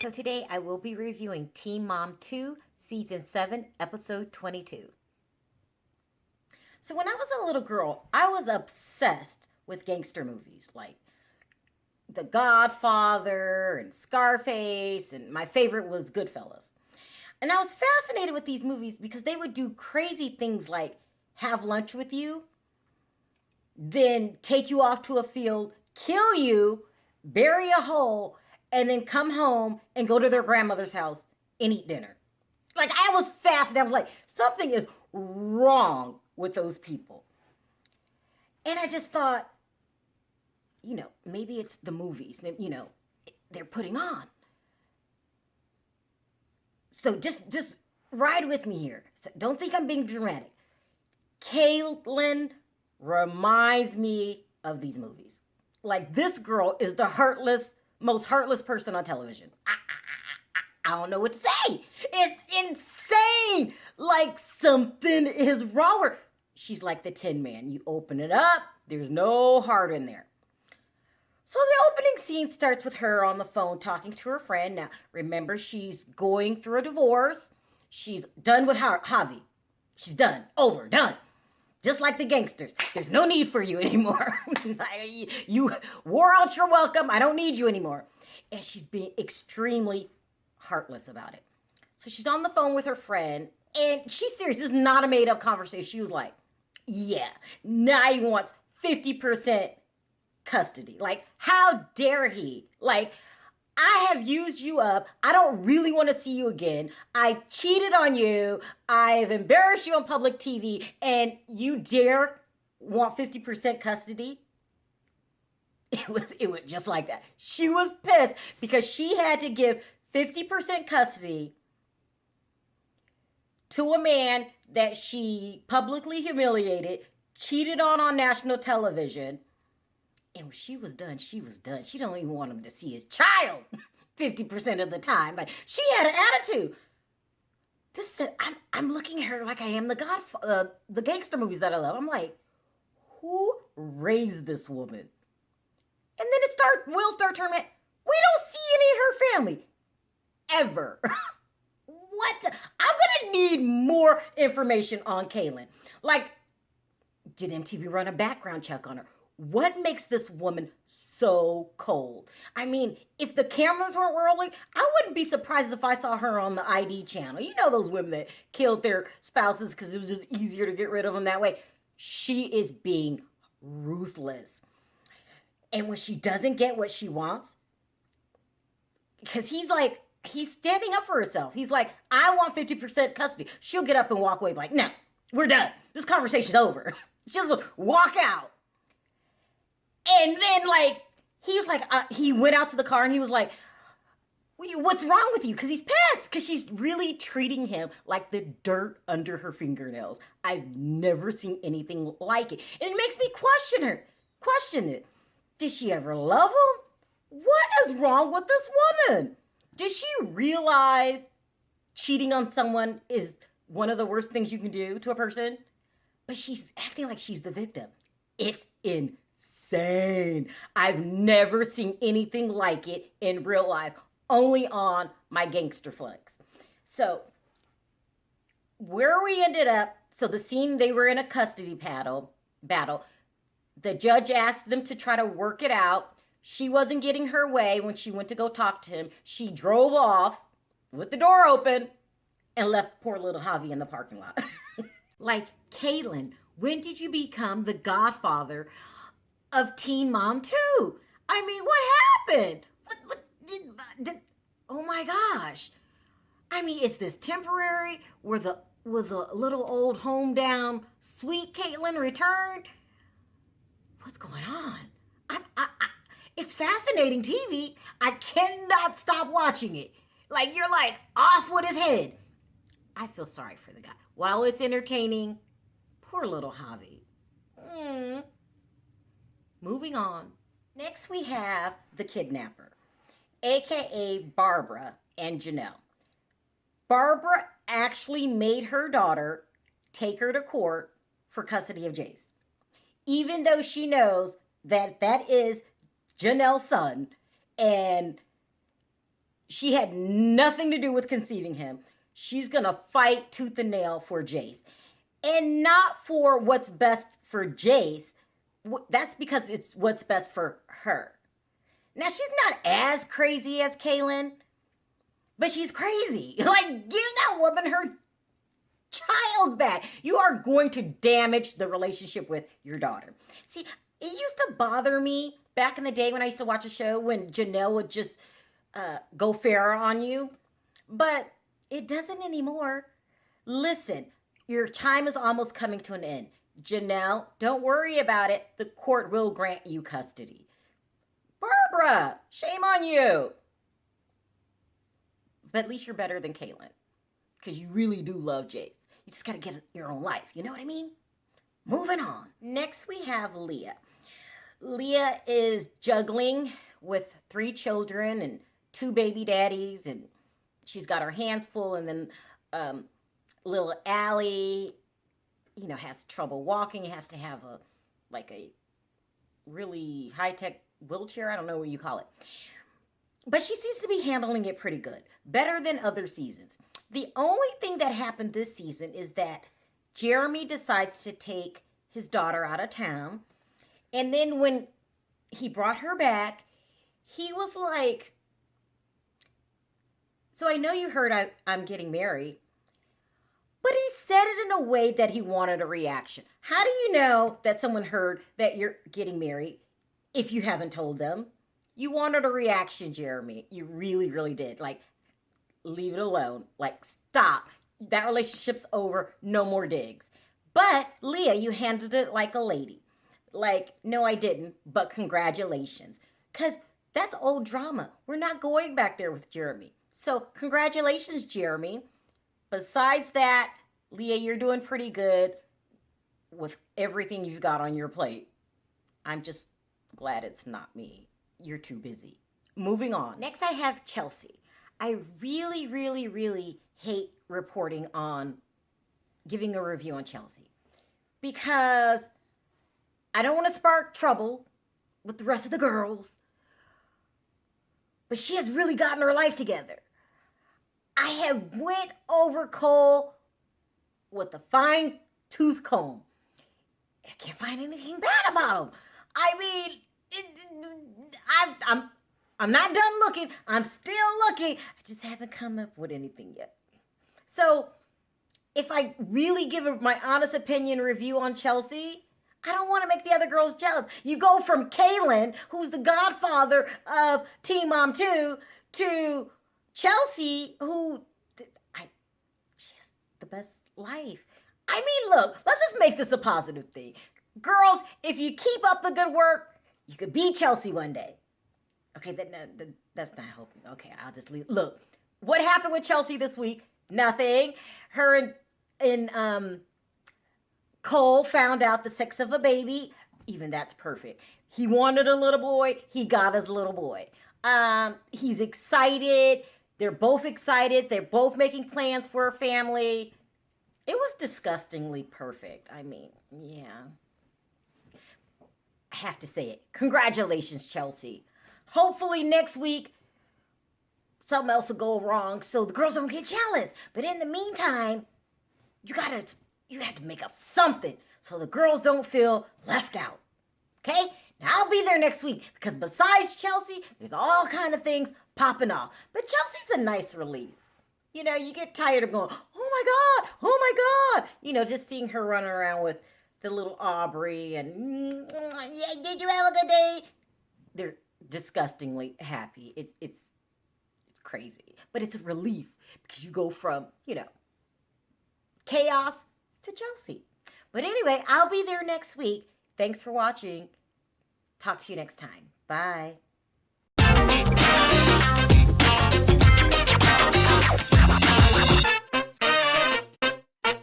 So today I will be reviewing Teen Mom 2, Season 7, Episode 22. So when I was a little girl, I was obsessed with gangster movies like The Godfather and Scarface, and my favorite was Goodfellas. And I was fascinated with these movies because they would do crazy things like have lunch with you, then take you off to a field, kill you, bury a hole, and then come home and go to their grandmother's house and eat dinner. Like, I was fascinated. I was like, something is wrong with those people. And I just thought, maybe it's the movies, they're putting on. So just ride with me here. So don't think I'm being dramatic. Kailyn reminds me of these movies. Like, this girl is the most heartless person on television. I don't know what to say. It's insane. Like, something is wrong with her. She's like the Tin Man. You open it up, there's no heart in there. So the opening scene starts with her on the phone talking to her friend. Now, remember, she's going through a divorce. She's done with Javi. She's done. Over. Done. Just like the gangsters. There's no need for you anymore. You wore out your welcome. I don't need you anymore. And she's being extremely heartless about it. So she's on the phone with her friend, and she's serious. This is not a made-up conversation. She was like, yeah, now he wants 50% custody. Like, how dare he? Like, I have used you up. I don't really want to see you again. I cheated on you. I've embarrassed you on public TV, and you dare want 50% custody? It was just like that. She was pissed because she had to give 50% custody to a man that she publicly humiliated, cheated on national television. And when she was done, she was done. She don't even want him to see his child 50% of the time. Like, she had an attitude. I'm looking at her like I am the gangster movies that I love. I'm like, who raised this woman? And then we'll start turning. We don't see any of her family ever. I'm gonna need more information on Kailyn. Like, did MTV run a background check on her? What makes this woman so cold? I mean, if the cameras weren't rolling, I wouldn't be surprised if I saw her on the ID channel. You know, those women that killed their spouses because it was just easier to get rid of them that way. She is being ruthless. And when she doesn't get what she wants, because he's standing up for herself. He's like, I want 50% custody. She'll get up and walk away like, no, we're done. This conversation's over. She'll just walk out. And then, like, he went out to the car and he was like, what's wrong with you? Because he's pissed. Because she's really treating him like the dirt under her fingernails. I've never seen anything like it. And it makes me question it. Did she ever love him? What is wrong with this woman? Did she realize cheating on someone is one of the worst things you can do to a person? But she's acting like she's the victim. It's insane. I've never seen anything like it in real life, only on my gangster flicks. So, where we ended up, so the scene, they were in a custody battle. The judge asked them to try to work it out. She wasn't getting her way when she went to go talk to him. She drove off with the door open and left poor little Javi in the parking lot. Like, Kailyn, when did you become the godfather of Teen Mom 2? I mean, what happened? Oh my gosh. I mean, is this temporary? Will the little old home down sweet Kailyn return? What's going on? It's fascinating TV. I cannot stop watching it. Like, you're like off with his head. I feel sorry for the guy. While it's entertaining, poor little Javi. Moving on. Next we have the kidnapper, aka Barbara and Janelle. Barbara actually made her daughter take her to court for custody of Jace, even though she knows that is Janelle's son, and She had nothing to do with conceiving him. She's going to fight tooth and nail for Jace. And not for what's best for Jace. That's because it's what's best for her. Now, she's not as crazy as Kailyn, but she's crazy. Like, give that woman her child back. You are going to damage the relationship with your daughter. See, it used to bother me back in the day when I used to watch a show when Janelle would just go fair on you, but it doesn't anymore. Listen, your time is almost coming to an end. Janelle, don't worry about it. The court will grant you custody. Barbara, shame on you. But at least you're better than Kailyn, because you really do love Jace. You just got to get your own life. You know what I mean? Moving on. Next, we have Leah. Leah is juggling with 3 children and 2 baby daddies, and she's got her hands full. And then little Allie, has trouble walking. Has to have a really high-tech wheelchair. I don't know what you call it. But she seems to be handling it pretty good. Better than other seasons. The only thing that happened this season is that Jeremy decides to take his daughter out of town. And then when he brought her back, he was like, so I know you heard I'm getting married. But he said it in a way that he wanted a reaction. How do you know that someone heard that you're getting married if you haven't told them? You wanted a reaction, Jeremy. You really, really did. Like, leave it alone. Like, stop. That relationship's over. No more digs. But, Leah, you handled it like a lady. Like, no, I didn't, but congratulations. Because that's old drama. We're not going back there with Jeremy. So, congratulations, Jeremy. Besides that, Leah, you're doing pretty good with everything you've got on your plate. I'm just glad it's not me. You're too busy. Moving on. Next, I have Chelsea. I really, really, really hate reporting on giving a review on Chelsea because I don't want to spark trouble with the rest of the girls, but she has really gotten her life together. I have went over Cole with a fine tooth comb. I can't find anything bad about him. I mean, I'm not done looking. I'm still looking. I just haven't come up with anything yet. So, if I really give my honest opinion review on Chelsea, I don't want to make the other girls jealous. You go from Kailyn, who's the godfather of Teen Mom 2, to Chelsea, who she has the best life. I mean, look, let's just make this a positive thing. Girls, if you keep up the good work, you could beat Chelsea one day. Okay, that's not helping. Okay, I'll just leave. Look, what happened with Chelsea this week? Nothing. Her and Cole found out the sex of a baby. Even that's perfect. He wanted a little boy. He got his little boy. He's excited. They're both excited. They're both making plans for a family. It was disgustingly perfect. I mean, yeah. I have to say it. Congratulations, Chelsea. Hopefully next week, something else will go wrong so the girls don't get jealous. But in the meantime, you have to make up something so the girls don't feel left out. Okay? Now, I'll be there next week because besides Chelsea, there's all kind of things popping off. But Chelsea's a nice relief. You get tired of going, oh my God, just seeing her running around with the little Aubrey and, yeah, did you have a good day? They're disgustingly happy. It's crazy. But it's a relief because you go from, chaos to Chelsea. But anyway, I'll be there next week. Thanks for watching. Talk to you next time. Bye.